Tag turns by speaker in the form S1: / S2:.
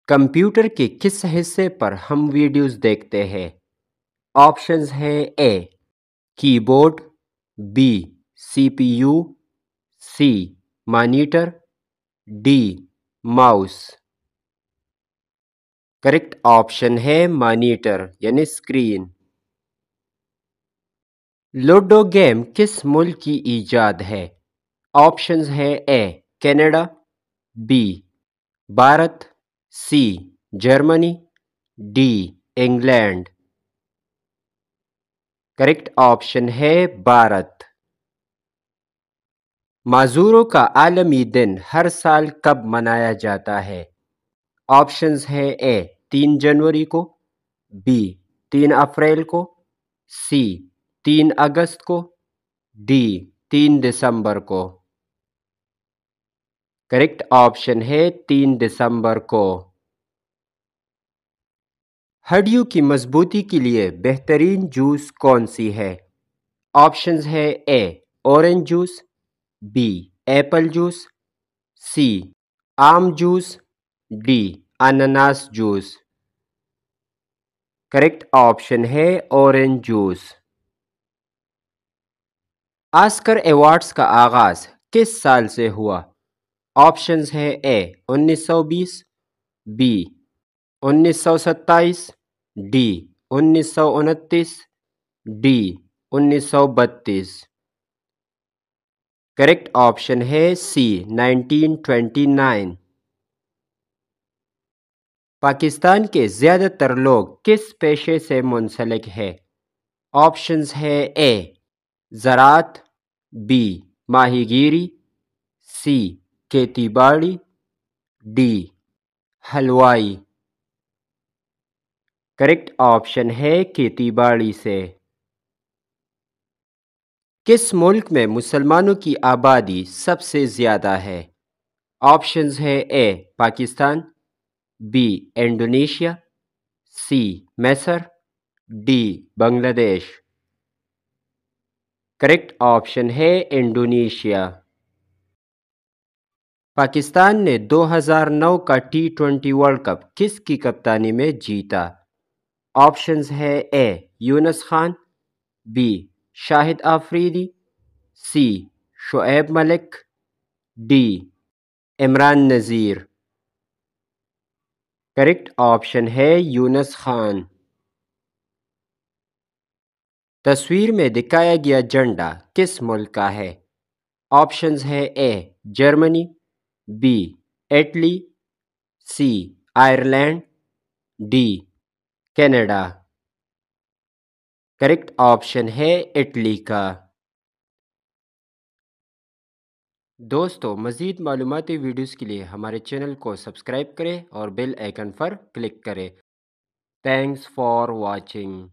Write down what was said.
S1: Computer के किस हिस्से पर हम वीडियोस देखते हैं? ऑप्शंस है A keyboard, B CPU, C monitor, D mouse. Correct option है मॉनिटर यानी स्क्रीन। लूडो गेम किस मुल्क की ईजाद है? ऑप्शंस है A Canada, B Bharat, C Germany, D England. Correct option है भारत। मजदूरों का आलमी दिन हर साल कब मनाया जाता है? ऑप्शंस है ए 3 जनवरी को, बी 3 अप्रैल को, सी 3 अगस्त को, डी 3 दिसंबर को। करेक्ट ऑप्शन है 3 दिसंबर को। हड्डियों की मजबूती के लिए बेहतरीन जूस कौन सी है? ऑप्शंस है A orange juice, B apple juice, C आम जूस, डी अनानास जूस। करेक्ट ऑप्शन है ऑरेंज जूस। ऑस्कर अवार्ड्स का आगाज किस साल से हुआ? ऑप्शंस है A 1920, B 1927, D 1929, D 1932। Correct option है सी 1929। पाकिस्तान के ज़्यादातर लोग किस पेशे से मुंसलिक है? ऑप्शंस है ए ज़राअत, बी माहीगीरी, सी खेती बाड़ी, डी हलवाई। करेक्ट ऑप्शन है खेती बाड़ी से। किस मुल्क में मुसलमानों की आबादी सबसे ज़्यादा है? ऑप्शंस है ए पाकिस्तान, बी इंडोनेशिया, सी मिस्र, डी बांग्लादेश। करेक्ट ऑप्शन है इंडोनेशिया। पाकिस्तान ने 2009 का T20 वर्ल्ड कप किसकी कप्तानी में जीता? ऑप्शंस है ए यूनुस खान, बी शाहिद आफरीदी, सी Shoaib Malik, D Imran Nazir. Correct option है यूनुस खान। तस्वीर में दिखाया गया झंडा किस मुल्क का है? ऑप्शंस है A Germany, B Italy, C Ireland, D Canada. Correct option है इटली का। दोस्तों मज़ीद मालूमाती वीडियोस के लिए हमारे चैनल को सब्सक्राइब करें और बेल आइकन पर क्लिक करें। Thanks for watching.